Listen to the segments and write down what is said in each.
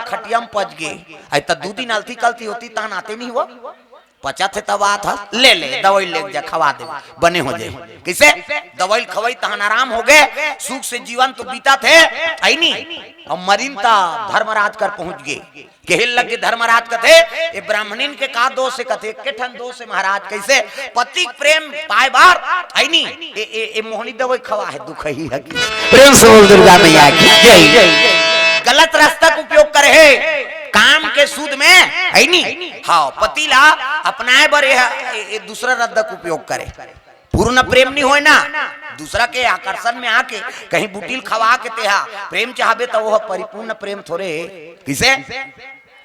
खटिया में पच गए आई त 2 दिन अलती कलती होती तहन आते नहीं हुआ पचा थे तब आत ले दवाई ले जा खवा दे बने हो जाए किसे दवाई खवाई तहन आराम हो गए सुख से जीवन तो बीता थे आई नहीं और मरीनता धर्मराज कर पहुंच गए कहल लगे धर्मराज कथे ये ब्राह्मणीन के का दोष से कथे के ठन दोष से महाराज कैसे पति प्रेम पाए बार आई नहीं ए मोहनी दवाई खवा है दुख ही है प्रेम से बोल दुर्गा मैया की जय। गलत रास्ता का उपयोग करे है काम के सूद में है नहीं हाँ पतिला अपनाए बर दूसरा रद्द का उपयोग करे पूर्ण प्रेम नहीं होए ना दूसरा के आकर्षण में आके कहीं बुटील खवा के तेहा प्रेम चाहबे तो वो परिपूर्ण प्रेम थोड़े किसे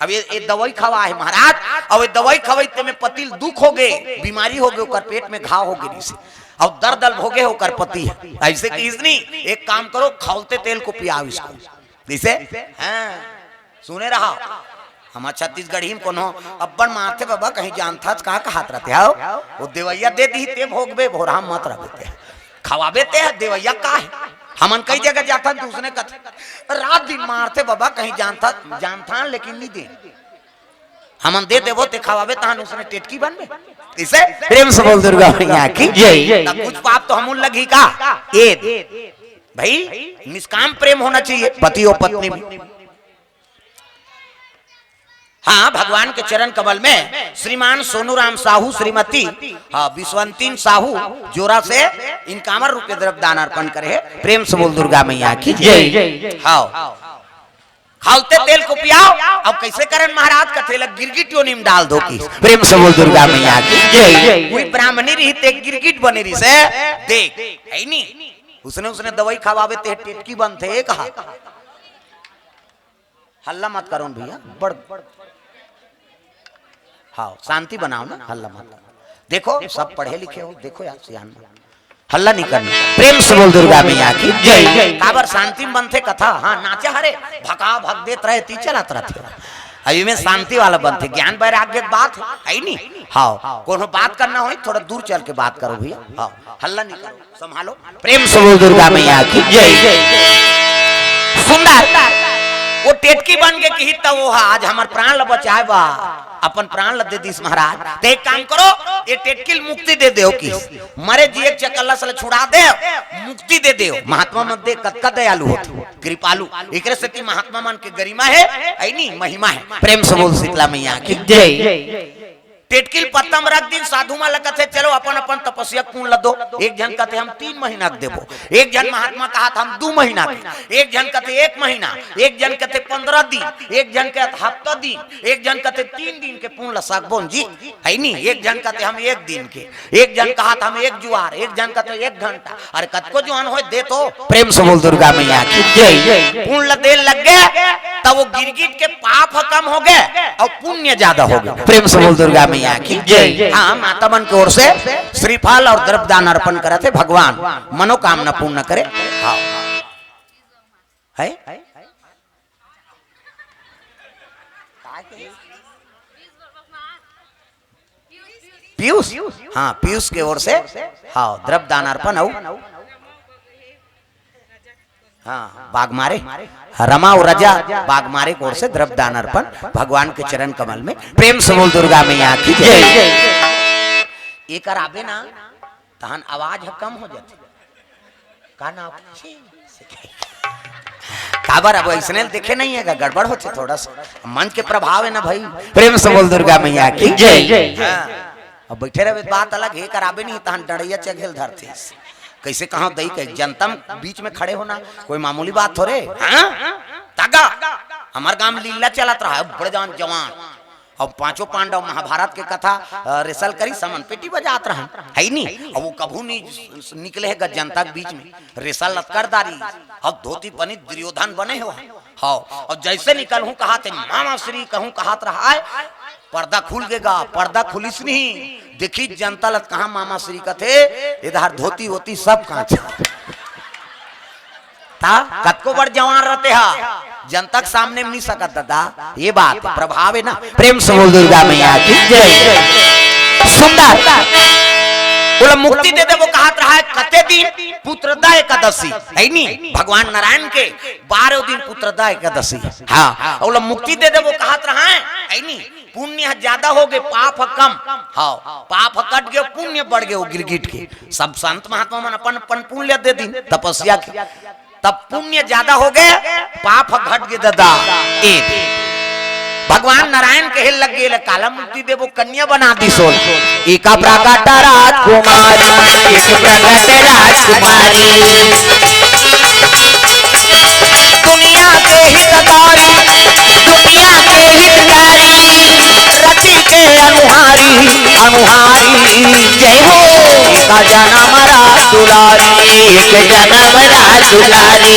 अब ये दवाई खवा है महाराज और ये दवाई खवाई में पतिल दुख हो गए बीमारी हो गए पेट में घाव हो गए और दर्द भोगे होकर पति है ऐसे किसनी एक काम करो खौलते तेल को पियाओ इसको जैसे हाँ सुने रहा हमारे छत्तीसगढ़ी में कोनो अब्बन मारते बाबा कहीं जानता कहाँ हाथ रहते हो वो देवैया दे दी ते भोगबे भोरा मत रहते खवाबे ते देवैया का है हमन कई जगह जाता दूसरे कथे रात दिन मारते बाबा कहीं जानता लेकिन नहीं दे हमन दे देवो ते खवाबे तहन उसने टेटकी बनबे इसे प्रेम से बोल दुर्गा मैया की जय। तब कुछ पाप तो हमूल लगी का भाई निष्काम प्रेम होना चाहिए पति और पत्नी में हाँ भगवान के चरण कमल में श्रीमान सोनूराम साहू श्रीमती हाँ विश्वंतीन साहू जोरा से इनकामर रुपये द्रव्य दान अर्पण करे प्रेम से बोल दुर्गा मैया की जय। हाँ खालते तेल को पियाओ अब कैसे करें महाराज का तेल गिरगिट योनि में डाल दो की प्रेम से बोल दुर्गा मैया की जय। कोई ब्राह्मणी रही ते गिरगिट बने रही से देख है नहीं उसने दवाई खवावे ते टेटकी बनते कहा हल्ला मत करो भैया बड़ हाँ शांति बनाओ ना हल्ला मत देखो सब पढ़े लिखे हो देखो यार सियान हल्ला नहीं करना प्रेम से बोल दुर्गा मैया की जय। काबर शांति में बनते कथा हाँ नाचे हरे भका भग देत रहे ती चलात रहते अभी में शांति वाला बनते ज्ञान वैराग्य बात है नहीं हाँ कोनो बात करना हो थोड़ा दूर चल के बात करो भैया हाँ हल्ला नहीं करो संभालो प्रेम से बोल दुर्गा मैया की जय। सुंदर वो टेटकी बन के की तो वो आज हमार प्राण ल बचाए बा अपन प्राण ल दे दिस महाराज ते एक काम करो ये टेटकी मुक्ति दे दे की मरे जी एक चकल्ला से छुड़ा दे मुक्ति दे दे महात्मा मन दे कतका दयालु हो कृपालु एकरे से महात्मा मन के गरिमा है आई नहीं महिमा है प्रेम से बोल शीतला मैया की जय। टेटकिल पत्तम रख दिन साधु मा लगत है चलो अपन अपन तपस्या पूर्ण ल दो एक जन कहते हम 3 महीना देबो एक जन महात्मा कहा हम 2 महीना एक जन कहते 1 महीना एक जन कहते 15 दिन एक जन कहते हफ्ता दिन एक जन कहते 3 दिन के पूर्ण सकबोन जी है नहीं एक जन कहते हम 1 दिन के एक जन कहा हम 1 जुआर एक जन कहते 1 घंटा अरे कतको जुआन हो दे तो प्रेम से बोल दुर्गा मैया की जय। पूर्ण ल दे लग गए तब वो गिरगिट के पाप कम हो गए और पुण्य ज्यादा हो गए प्रेम से बोल दुर्गा मैया की जय। हाँ माता मन की ओर से श्रीफल और द्रव्य दान अर्पण करे थे भगवान मनोकामना पूर्ण करे हाँ है पीयूष हाँ पीयूष के ओर से हाँ द्रव्य दान अर्पण हो हाँ बाग मारे रमा और रजा बाग मारे की ओर से द्रव्य दान अर्पण भगवान के चरण कमल में प्रेम से बोल दुर्गा मैया की जय। एक आबे ना तहन आवाज कम हो जाती का ना काबर अब ऐसने देखे नहीं है गड़बड़ होते थोड़ा सा मंच के प्रभाव है ना भाई प्रेम से बोल दुर्गा मैया की जय। अब बैठे रहे बात अलग है कराबे नहीं तहन डड़ैया चघेल धरते कैसे कहा दई के जनता बीच में खड़े होना कोई मामूली बात थोड़े तागा हमारे गांव में लीला चलत रहा है बड़े जवान अब 5 पांडव महाभारत के कथा रिसल करी समन पेटी बजात रहा है नहीं अब वो कभू नहीं निकले है जनता के बीच में रिसल लतकरदारी अब धोती बनी दुर्योधन बने हो हाँ और जैसे निकल हूँ कहा थे मामा श्री कहूँ कहा रहा है पर्दा खुल गएगा पर्दा खुलिस नहीं देखी जनता लत कहा मामा श्री का थे इधर धोती होती सब कांच था कतको बड़ जवान रहते हा जनता के सामने में नहीं सकत दादा ये बात प्रभाव है ना प्रेम से बोल दुर्गा मैया की जय। सुंदर बोला मुक्ति दे दे वो कहा है कते दिन पुत्रदा एकादशी है नी भगवान नारायण के 12 दिन पुत्रदा एकादशी। हाँ और मुक्ति दे दे वो कहत रहा है नी पुण्य ज्यादा हो गए पाप कम। हाँ पाप कट गए पुण्य बढ़ गए गिरगिट के। सब संत महात्मा मन अपन अपन पुण्य दे दिन तपस्या के तब पुण्य ज्यादा हो गए पाप घट गए दादा। भगवान नारायण कहे लग गए काला मुक्ति देवो कन्या बना दी सोल। एक प्रकट राजकुमारी एक प्रकट राजकुमारी दुनिया के हितकारी दुनिया के हितकारी रति के अनुहारी अनुहारी जय हो। का जन्म राजदुलारी एक जन्म राजदुलारी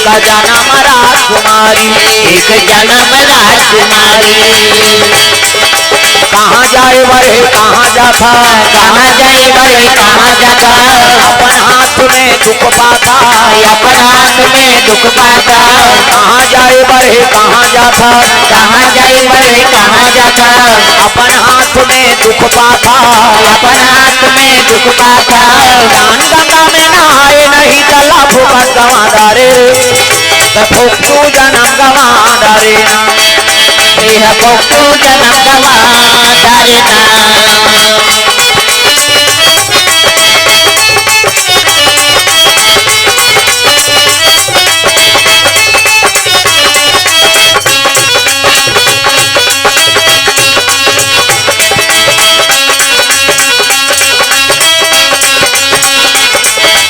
का जन्म राजकुमारी एक जन्म राजकुमारी। कहाँ जाए बड़े कहाँ जाता कहाँ जाए बड़े कहाँ जाता अपन हाथ में दुख पाता अपन हाथ में दुख पाता। कहाँ जाए बड़े कहाँ जाता कहाँ जाए बड़े कहाँ जाता अपन हाथ में दुख पाता अपन हाथ में दुख पाता। दान गंगा में नहाए नहीं चला फुकट गवा डारे फुकू जन्म गवा डारे यह फुकू जन्म गवा डारे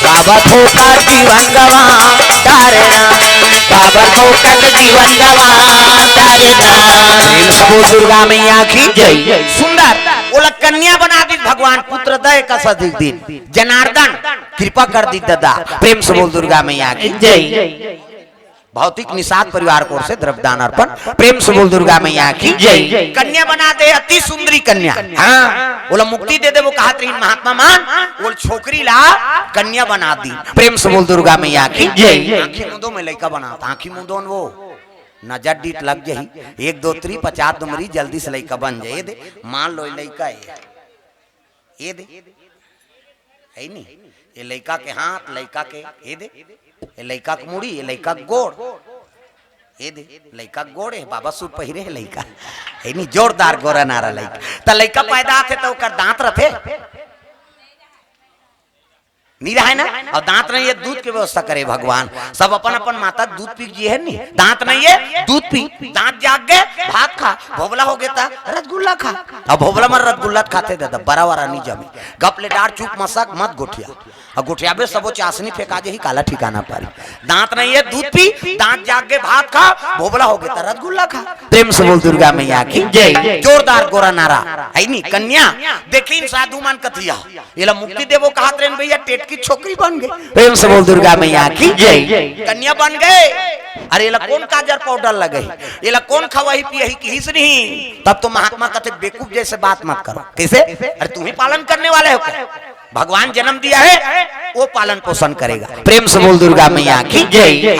बाबा फोकट जीवन गवा डारेना बाबा फोकट जीवन गवा डारेना। दुर्गा मैया की जय। सुंदर बोला कन्या बना दी भगवान पुत्र दय का सदिक दिन जनार्दन कृपा कर दी दादा। प्रेम से बोल दुर्गा मैया की जय। भौतिक निषाद परिवार को से द्रव्यदान अर्पण। प्रेम से बोल दुर्गा मैया की जय। कन्या बना दे अति सुंदरी कन्या। हाँ बोला मुक्ति दे दे वो कहा महात्मा मान बोल छोकरी ला कन्या बना दी। प्रेम से बोल दुर्गा मैया की जय। आंखी मुंदो में लड़का बना आंखी मुंदोन वो नजर डीट लग जाही 1 2 3 50 दुमरी जल्दी से लड़का बन जाए दे मान लो लड़का ये दे है नी ये लड़का के हाथ लड़का के ये दे ये लड़का के मुड़ी ये लड़का के गोड़ ये दे लड़का के गोड़ है बाबा सूट पहिरे है लड़का है नी जोरदार गोरा नारा लड़का त लड़का पैदा थे तो ओकर दांत रथे नहीं रहा है ना और दांत नहीं है दूध की व्यवस्था करे भगवान। सब अपन अपन माता दूध पी जी है नी दांत नहीं है दूध पी दांत जाग गए भात खा भोबला हो गया रसगुल्ला खा अब भोबला में रसगुल्ला खाते दादा बड़ा वारा नहीं जमी गप ले डार चुप मसक मत गोठिया और गोठिया में सबो चाशनी फेंका जे ही काला ठिकाना पर। दांत नहीं है दूध पी दांत जाग गए भात खा भोबला हो गया रसगुल्ला खा। प्रेम से बोल दुर्गा मैया की जय। जोरदार गोरा नारा है नी कन्या देखी साधु मान कथिया ये मुक्ति देवो कहा भैया टेट की छोकरी बन गई। प्रेम से बोल दुर्गा मैया की जय। कन्या बन गए अरे ये कौन काजर पाउडर लगे ये कौन खवाही पियही किस नहीं। तब तो महात्मा कहते बेवकूफ जैसे बात मत करो कैसे अरे तुम ही पालन करने वाले हो भगवान जन्म दिया है वो पालन पोषण करेगा। प्रेम से बोल दुर्गा मैया की जय।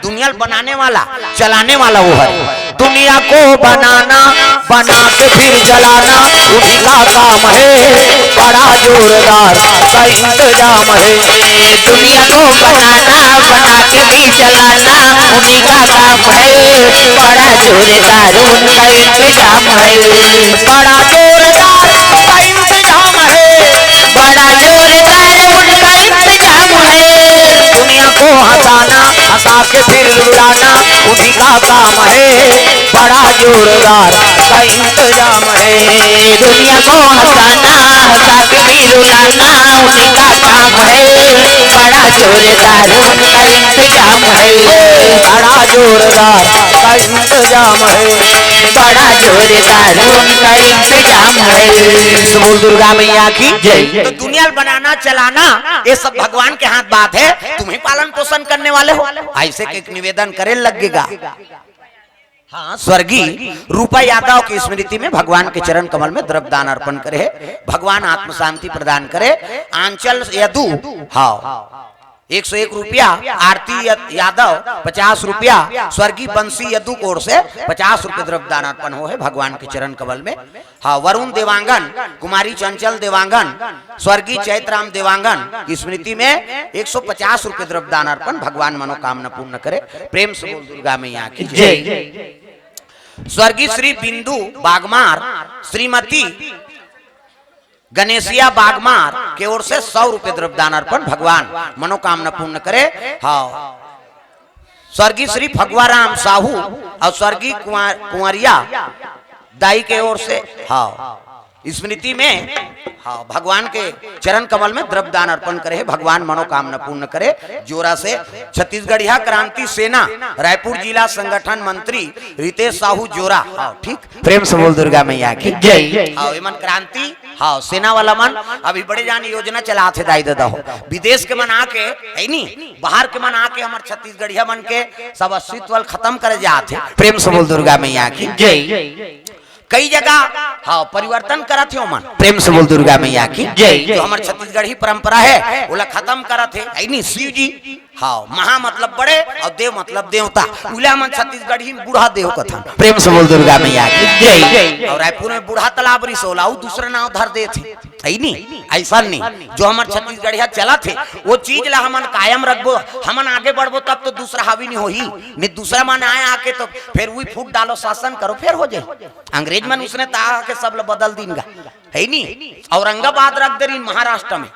दुनिया बनाने वाला चलाने वाला वो है दुनिया को बनाना बना के फिर जलाना उन्हीं का काम है बड़ा जोरदार का इंतजाम है। दुनिया को बनाना बना के भी जलाना उन्हीं का काम है बड़ा जोरदार उनका इंतजाम है बड़ा जोरदार का इंतजाम है बड़ा जोरदार उनका इंतजाम है। दुनिया को हंसाना हंसा के फिर रुलाना उन्हीं का काम है बड़ा जोरदार का इंतजाम है। दुनिया को हंसाना हंसा के फिर रुलाना उन्हीं का काम है बड़ा जोरदार उनका इंतजाम है बड़ा जोरदार का इंतजाम है बड़ा जोरदार उनका इंतजाम है। बोल दुर्गा मैया की जय। तो दुनिया बनाना चलाना ये सब भगवान के हाथ बात है तुम्हें पालन पोषण करने वाले हो ऐसे के निवेदन करे लगेगा। हाँ स्वर्गीय रूपा यादव की स्मृति में भगवान के चरण कमल में द्रव्यदान अर्पण करे भगवान आत्म शांति प्रदान करे। आंचल यदु हाँ 101 रुपया। आरती यादव 50 रुपया। स्वर्गीय बंसी यदु की ओर से 50 रुपये द्रव्य दान अर्पण हो है भगवान के चरण कमल में। हाँ, वरुण देवांगन, कुमारी चंचल देवांगन, स्वर्गीय चैतराम देवांगन की स्मृति में 150 रुपये द्रव्य दान अर्पण। भगवान मनोकामना पूर्ण करे। प्रेम से बोल दुर्गा मैया की जय। स्वर्गीय श्री बिंदु बागमार, श्रीमती गणेशिया बागमार की ओर से 100 रुपये द्रव्य दान अर्पण। भगवान मनोकामना पूर्ण करे। हाँ, स्वर्गीय श्री भगवाराम साहू और स्वर्गीय कुंवरिया दाई के ओर से हाँ स्मृति में हाँ भगवान के चरण कमल में द्रव्य दान अर्पण करे। भगवान मनोकामना पूर्ण करे। जोरा से छत्तीसगढ़िया क्रांति सेना रायपुर जिला संगठन मंत्री रितेश साहू जोरा। हाँ ठीक, प्रेम से बोल दुर्गा मैया की जय। हाँ, मन क्रांति हाँ सेना वाला मन अभी बड़े जान योजना चला थे दाई दादा हो। विदेश के मन आके है नी, बाहर के मन आके हमारे छत्तीसगढ़िया मन के सब अस्तित्व खत्म करे जाते। प्रेम से बोल दुर्गा मैया की जय। कई जगह हाँ परिवर्तन करा थे मन। प्रेम से बोल दुर्गा मैया की जय। जो हमारे छत्तीसगढ़ी परंपरा है वो खत्म करा थे। नहीं शिव जी हाँ महा मतलब बड़े और देव मतलब देवता। उला मन छत्तीसगढ़ी बूढ़ा देव कथन। प्रेम से बोल दुर्गा मैया की जय। और रायपुर में बूढ़ा तालाब रिसोला दूसरा नाम धर दे थे। नहीं ऐसा नहीं, जो हमारे छत्तीसगढ़िया चला थे वो चीज ला हमन कायम रखबो। हमन आगे बढ़बो तब तो दूसरा हावी नहीं होही। नहीं दूसरा मन आए आके तो फिर वही फूट डालो शासन करो फिर हो जाए। अंग्रेज मन उसने ताहा के सब बदल दीनगा है नहीं। औरंगाबाद रख दे महाराष्ट्र में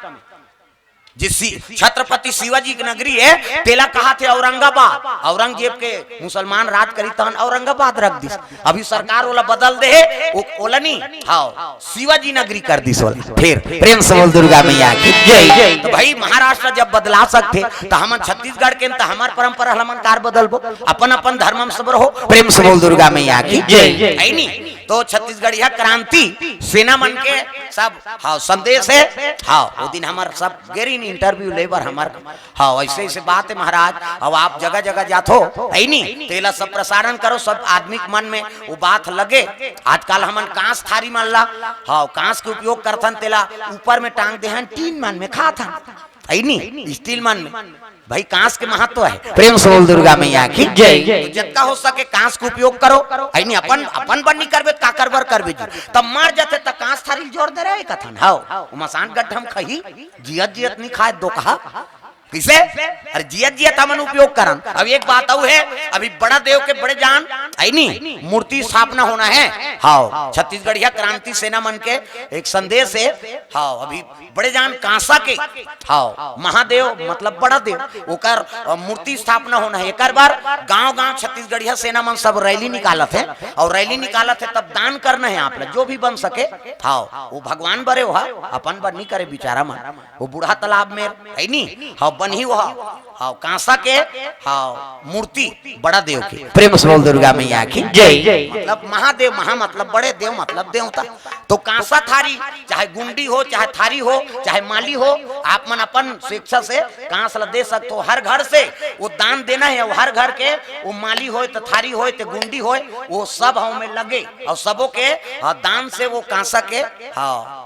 जिस छत्रपति शिवाजी की नगरी है तेला कहा थे औरंगाबाद। औरंगजेब के मुसलमान राज करी तहन औरंगाबाद रख दी। अभी सरकार वाला बदल दे ओला नहीं हाँ शिवाजी नगरी कर दी सोला। फिर प्रेम से बोल दुर्गा मैया की जय। तो भाई महाराष्ट्र जब बदला सकते तो हम छत्तीसगढ़ के तो हमार परंपरा हमन कार बदलबो। अपन अपन धर्म सब रहो। प्रेम से बोल दुर्गा मैया की जय। है नहीं तो छत्तीसगढ़िया क्रांति सेना मन के सब हाँ संदेश है। हाँ वो दिन हमार सब गेरी इंटरव्यू लेबर हमार हाँ ऐसे ऐसे बात है महाराज। अब आप जगह जगह जातो है नहीं तेला सब प्रसारण करो सब आदमी के मन में वो बात लगे। आजकल हमन कांस थारी मन ला हाँ कांस के उपयोग करथन तेला ऊपर में टांग दे टीन मन में खाथन है नहीं स्टील मन में। भाई कांस के महत्व है। प्रेम से बोल दुर्गा मैया की जय। तो जितना हो सके कांस का उपयोग करो। है नहीं अपन अपन बन नहीं करबे का करबर करबे तब मर जाते तब कांस थारी जोर दे रहे कथन। हाँ मसान गड्ढ हम खही जियत जियत नहीं खाए दो कहा किसे अरे जियत जियत हमन उपयोग करन। अब एक बात और है अभी बड़ा देव के बड़े जान है नहीं मूर्ति स्थापना होना है। हाँ छत्तीसगढ़िया क्रांति सेना मन के एक संदेश है। हाँ अभी बड़े जान कांसा के हाँ महादेव मतलब बड़ा देव ओकर मूर्ति स्थापना होना है। एक बार गांव गांव छत्तीसगढ़िया सेना मन सब रैली निकालत है और रैली निकालत है तब दान करना है आप जो भी बन सके। हाँ वो भगवान बरे हो अपन बर नहीं करे बेचारा मन। वो बूढ़ा तालाब में है नहीं हाँ बनी हुआ हाँ कांसा के हाँ मूर्ति बड़ा देव के। प्रेम से बोल दुर्गा मैया की जय। मतलब महादेव महा मतलब बड़े देव मतलब देवता। तो कांसा थारी चाहे गुंडी हो चाहे थारी हो चाहे माली हो आप मन अपन शिक्षा से कांस ला दे सकते हो। हर घर से वो दान देना है। हर घर के वो माली हो तो थारी हो तो गुंडी हो वो सब हम में लगे और सबों के दान से वो कांसा के हाँ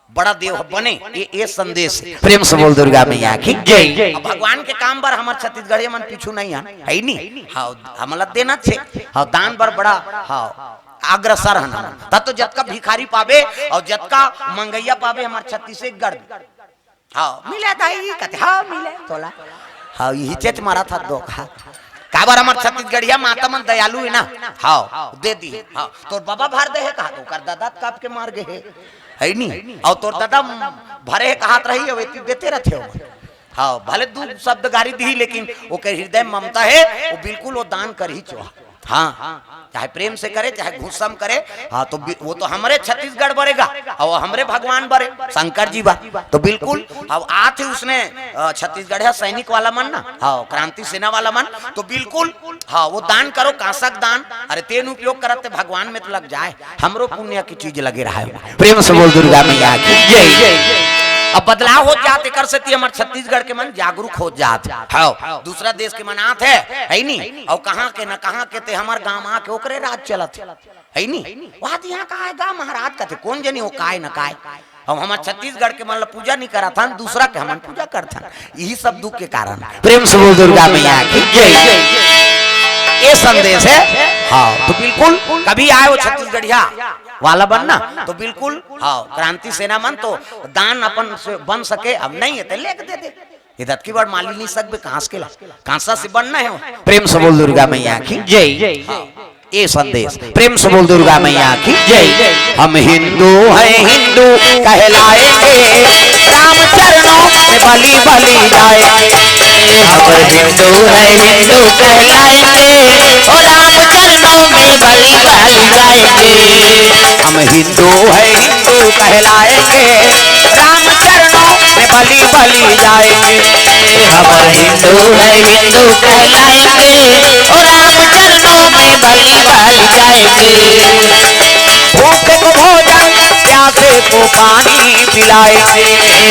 बड़ा देव बने ये संदेश। प्रेम से बोल दुर्गा मैया की जय। भगवान के काम बर हमारे छत्तीसगढ़िया मन पीछू नहीं है नहीं हाँ हमला देना छे हाँ दान बर बड़ा हाँ अग्रसर है। तब तो जतका भिखारी पावे और जतका मंगैया पावे हमारे छत्तीसगढ़ हाँ मिले दाई कहते हाँ मिले तोला हाँ यही चेत मारा था दो का बार हमारे छत्तीसगढ़िया माता मन दयालु है ना। हाँ दे दी हाँ तो बाबा भर दे है कहा तो कर दादा काप के मार गए है नहीं और तोर दादा भरे कहात रही है देते रहते हो। हाँ भले दू शब्द गारी दी लेकिन वो के हृदय ममता है वो बिल्कुल वो दान कर ही चुहा। हाँ चाहे प्रेम से करे चाहे घुसम करे हाँ तो वो तो हमारे छत्तीसगढ़ बरेगा और हमारे भगवान बरे शंकर जी बा तो बिल्कुल। अब आते उसने छत्तीसगढ़िया सैनिक वाला मन ना हाँ क्रांति सेना वाला मन तो बिल्कुल हाँ वो दान करो कांसक दान। अरे तेन उपयोग करते भगवान में तो लग जाए हमरो पुण्य की चीज लगे रहा है। प्रेम से बोल दुर्गा मैया की जय। अब बदलाव हो जाते कर सकती हमारे छत्तीसगढ़ के मन जागरूक हो जाते हाँ दूसरा देश के मन आते है नहीं और कहाँ के न कहाँ के ते हमारे गांव आके ओकरे राज चलत है नहीं वहां यहाँ कहा है गांव महाराज का थे कौन जनी वो काय न काय हम हमारे छत्तीसगढ़ के मतलब पूजा नहीं करा था दूसरा के हम पूजा करता यही सब दुख के कारण प्रेम से बोल दुर्गा मैया की जय ये संदेश है हाँ तो बिल्कुल कभी आए वो छत्तीसगढ़िया वाला बनना तो बिल्कुल हाँ क्रांति सेना मन तो दान अपन से बन सके अब नहीं है तो लेके दे दे इधर की बार माली नहीं सकते कांसा से बनना है प्रेम से बोल दुर्गा मैया की जय ये संदेश प्रेम से बोल दुर्गा मैया की जय हम हिंदू हैं हिंदू कहलाएंगे राम चरणों में बलि बलि जाएंगे हम हिंदू हैं हिंदू कहलाएंगे और राम चरणों में बलि बलि जाएंगे हम हिंदू हैं हिंदू कहलाएंगे राम चरणों में बलि बलि जाएंगे हम हिंदू हैं हिंदू कहलाएंगे और राम चरणों में बलि बलि जाएंगे भूखे को भोजन प्यासे को पानी पिलाएंगे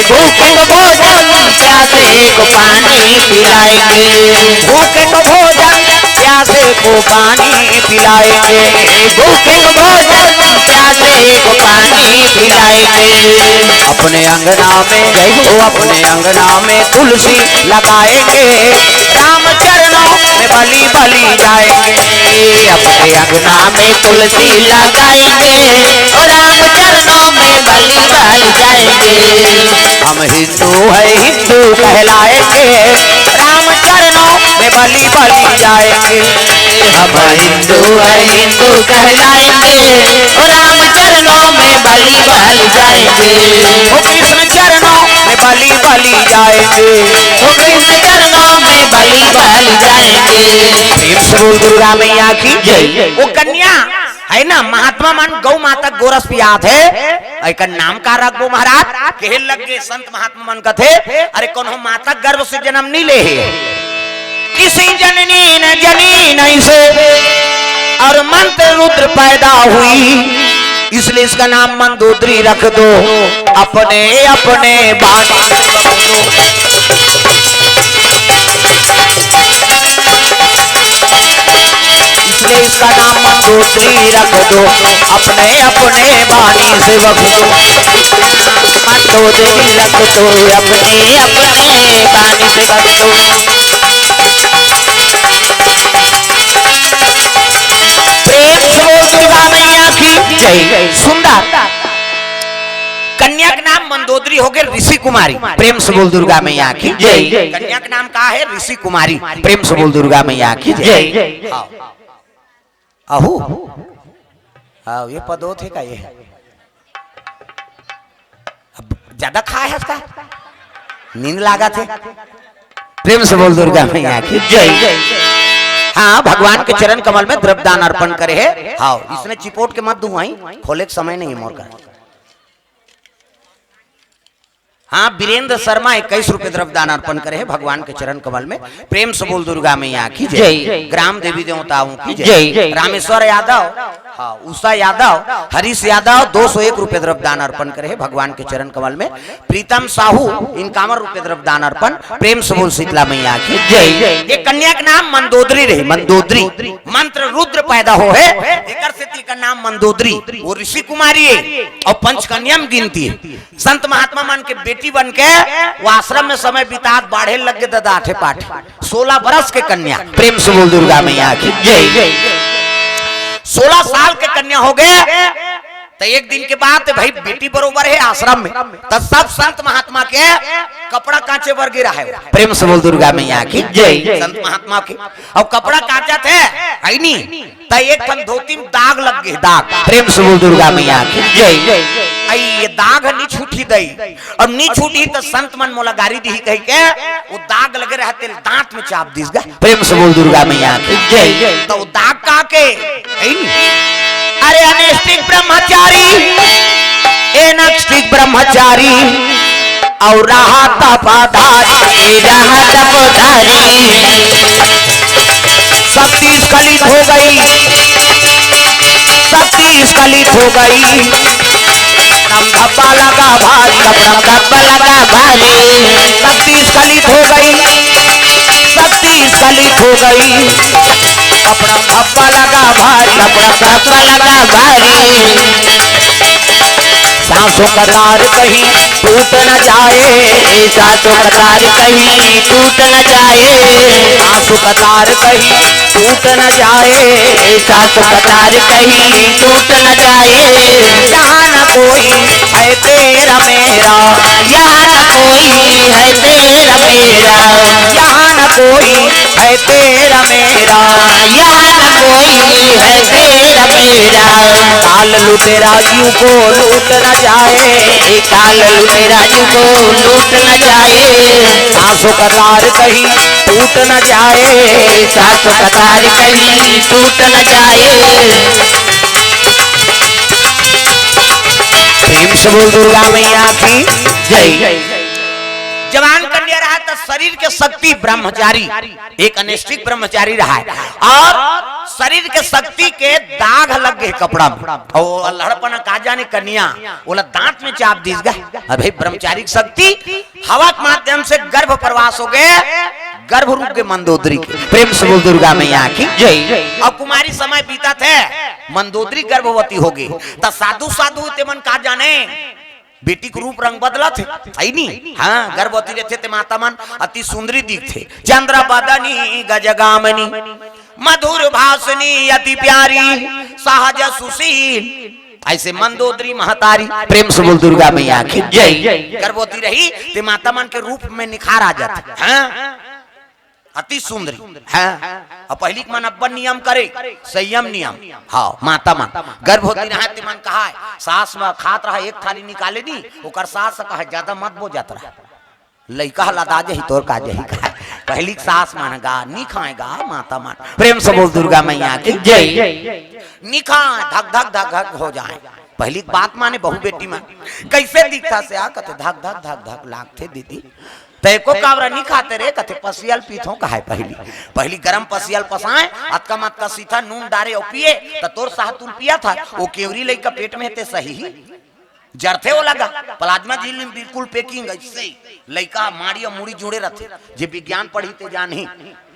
भूखे को भोजन प्यासे को पानी पिलाएंगे भूखे को भोजन प्यासे को पानी पिलाएंगे भूखे को भोजन प्यासे को पानी पिलाएंगे अपने अंगना में वो अपने अंगना में तुलसी लगाएंगे राम चरणों में बलि बलि जाएंगे अपने अंगना में तुलसी लगाएंगे और राम चरणों में बलि बलि जाएंगे हम हिंदू है हिंदू कहलाएंगे राम चरणों में बलि बलि जाएंगे हम हिंदू है हिंदू कहलाएंगे और राम चरणों में बलि बलि जाएंगे वो कृष्ण चरणों में बलि बलि जाएंगे वो कृष्ण चरणों में बलि बलि जाएंगे प्रेम से बोल दुर्गा मैया की जय वो कन्या है ना महात्मा मन गौ माता गोरस पियात है एक नाम का रखो महाराज कहे लग गए संत महात्मा मन कथे अरे कौन हो माता गर्भ से जन्म नहीं ले किसी जननी न जनी नहीं से और मंत्र रुद्र पैदा हुई इसलिए इसका नाम मंदोदरी रख दो अपने अपने बाणी इसलिए इसका नाम मंदोदरी रख दो अपने अपने बाणी से बख दो मंदोदरी रख दो अपने अपने बाणी से बख दो प्रेम से बोल दुर्गा मैया की जय सुंदर कन्या का नाम मंदोदरी हो गए ऋषि कुमारी प्रेम से बोल दुर्गा मैया की जय कन्या का नाम कहा है ऋषि कुमारी प्रेम से बोल दुर्गा मैया की जय आहू हाँ ये पदो थे का ये अब ज्यादा खाया है इसका नींद लागा थे प्रेम से बोल दुर्गा मैया की जय हाँ भगवान के चरण कमल में द्रव्यदान अर्पण करे है हाँ इसने चिपोट के मत दूं खोले के समय नहीं मोर का हाँ वीरेंद्र शर्मा 21 रुपए द्रव्यदान अर्पण करे है भगवान के चरण कमल में प्रेम से बोल दुर्गा मैया की जय ग्राम देवी देवताओं की जय रामेश्वर यादव हाँ उषा यादव हरीश यादव 201 रुपए द्रव्यदान अर्पण करे है भगवान के चरण कमल में प्रीतम साहू 51 रुपए द्रव्यदान अर्पण प्रेम से बोल शीतला मैया की जय ये कन्या का नाम मंदोदरी रही मंदोदरी मंत्र रुद्र पैदा हो है का नाम मंदोदरी वो ऋषि कुमारी है और पंचकन्या में गिनती है संत महात्मा मन के बेटी बन के वो आश्रम में समय बितात बाढ़े लग गए दाठे पाठे 16 बरस के कन्या प्रेम से बोल दुर्गा मैया की जय 16 साल के कन्या हो गए तो एक दिन के बाद भाई बेटी बरोबर है आश्रम में तो सब संत महात्मा के कपड़ा कांचे पर गिरा है प्रेम से बोल दुर्गा मैया की जय संत महात्मा के और कपड़ा कांचा थे है नहीं तो एक थम धोती में दाग लग गए दाग प्रेम से बोल दुर्गा मैया की जय ये दाग नहीं छूटी दई और नहीं छूटी तो संत मन मोला गारी दी कह के वो दाग लगे रहते दांत में चाप दिस गा प्रेम से बोल दुर्गा मैया की जय तो दाग का के अरे अनैष्टिक ब्रह्मचारी एनैष्टिक ब्रह्मचारी और रहा तपाधारी रहा तपधारी शक्ति स्खलित हो गई शक्ति स्खलित हो गई धब्बा लगा भारी, कपड़ा धब्बा लगा भारी। शक्ति स्खलित हो गई, शक्ति स्खलित हो गई। कपड़ा धब्बा लगा भारी, कपड़ा धब्बा लगा भारी। सांसों का तार कहीं टूट न जाए, सांसों का तार कहीं टूट न जाए। सांसों का तार कहीं टूट न जाए, सांसों का तार कहीं टूट न जाए। यहाँ न कोई है तेरा मेरा, यहाँ न कोई है तेरा मेरा, यहाँ न कोई है तेरा मेरा, यहाँ न कोई है तेरा मेरा। काल लुटेरा यूं को लूट न जाए, काल लुटेरा यूं को लूट न जाए। सांसों का तार कहीं टूट न जाए, सांसों का तार कहीं टूट न जाए। प्रेम से बोल दुर्गा मैया की जय। जवान कन्या रहा तो शरीर के शक्ति ब्रह्मचारी, एक अनिष्टिक ब्रह्मचारी रहा है, और शरीर के शक्ति के दाग लग गए कपड़ा में, और लड़पना का जाने कन्या बोला दांत में चाप दीस गए। अभी ब्रह्मचारी की शक्ति हवा के माध्यम से गर्भ प्रवास हो गए, गर्भ रूप के मंदोदरी के। प्रेम से बोल दुर्गा मैया की जय। और कुमारी समय बीता थे, मंदोदरी गर्भवती हो गई, तो साधु साधु तेमन का जाने बेटी को रूप रंग बदला थे, आई नहीं। हाँ, गर्भवती रहते थे माता मन अति सुंदरी दिख थे, चंद्र बदनी गजगामनी मधुर भाषणी अति प्यारी सहज सुशील, ऐसे मंदोदरी महतारी। प्रेम से बोल दुर्गा मैया की जय। गर्भवती रही तो माता मन के रूप में निखार आ जाते। हाँ, अति सुंदरी। हाँ, और पहली मन अपन नियम करे, संयम नियम। हाँ, माता मन गर्भवती रहते मन कहा है, सास में खात रहा एक थाली निकाले नी, ओकर सास कहा ज्यादा मत बो जात रहा, लइका लदा जही तोर का जही कहा। पहली सास मानेगा नी खाएगा माता मन। प्रेम से बोल दुर्गा मैया की जय। नी खाए धक धक धक धक हो जाए। पहली बात माने बहु बेटी में कैसे दिखता से आ कते धक धक धक धक लागते दीदी, तैको कावरा नहीं खाते रे, कथे पसियल पीथों का है। पहली गरम पसियल पसाए अतका मत सीधा नून डारे और पिए, तो तोर साहतुल पिया था वो केवरी लइका पेट में ते सही ही जरथे वो लगा। प्लाज्मा झील में बिल्कुल पैकिंग ऐसे लइका मारी और मुड़ी जुड़े रहते, जे विज्ञान पढ़ी ते जानी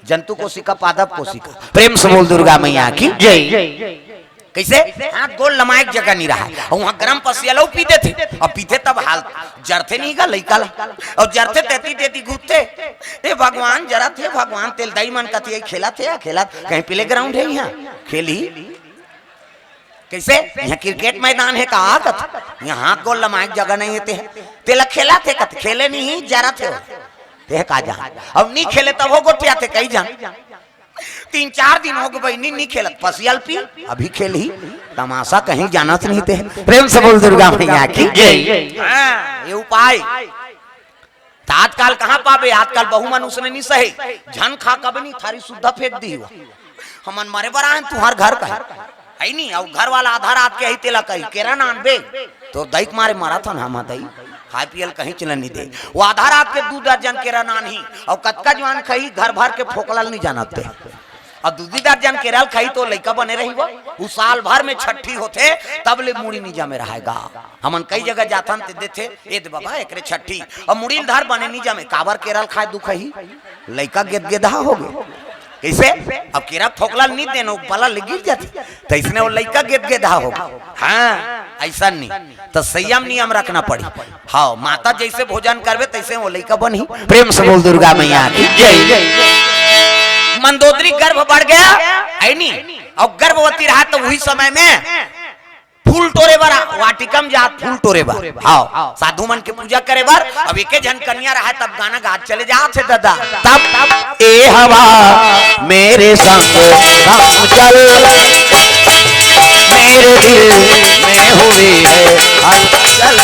जंतु कोशिका पादप कोशिका। प्रेम से बोल दुर्गा मैया की जय। कैसे हाथ गोल लमायक जगह नहीं रहा, और वहाँ गरम पसियालो पीते थे, और पीते तब हाल जरते नहीं का लइका, और जरते तेती तेती घूमते। ए भगवान जरा थे भगवान तेल दही मन कथी खेला थे, खेला कहीं प्ले ग्राउंड है यहाँ खेली कैसे, यहाँ क्रिकेट मैदान है का कथ, यहाँ हाथ गोल लमायक जगह नहीं है तेला खेला थे कथ, खेले नहीं जरा थे ते का जा, अब नहीं खेले तब हो गोटिया थे कहीं जान। 3-4 दिन हो गए नहीं खेलत, पसियल पी अभी खेल ही तमाशा कहीं जानत नहीं थे। प्रेम से बोल दुर्गा मैया की जय। ये उपाय आजकल कहाँ पावे, आजकल बहु मनुष्य ने नहीं सही, झन खा कब नहीं थारी सुद्धा फेंक दी हुआ, हमन मरे बरा है तुम्हार घर का है नहीं, और घर वाला आधा रात के ही तेला कही केरा नान बे तो दही मारे मारा था ना, हम दही खाए पियल कहीं चलन नहीं दे, वो आधा रात के 2 दर्जन केरा नान ही, और कतका जवान खई घर भर के फोकलल नहीं जानते, और 2 दर्जन केरल खाई तो लइका बने रही वो साल भर में छठी होते तब ले मुड़ी नहीं जमे रहेगा। हमन कई जगह जाथन ते देथे ए दे बाबा एकरे छठी, और मुड़ी धार बने नहीं जमे काबर केरल खाए दुखही लइका गेदा हो गए कैसे, अब केरा फोकला नहीं देनो बला गिर जाती, तो इसने वो लइका गेदा हो। हाँ, ऐसा नहीं तो संयम नियम रखना पड़ी। हाँ, माता जैसे भोजन करवे तैसे वो लइका बनी। प्रेम से बोल दुर्गा मैया की जय। मंदोदरी गर्भ बढ़ गया है नहीं, और गर्भवती रहा तो वही समय में फूल टोरे बार वाटिकम जात फूल टोरे बार। हाँ, साधु मन के पूजा करे बार, अब एक जन कन्या रहा तब गाना गा चले जात थे दादा, तब ए हवा मेरे संग हम चल, मेरे दिल में हुई है हलचल।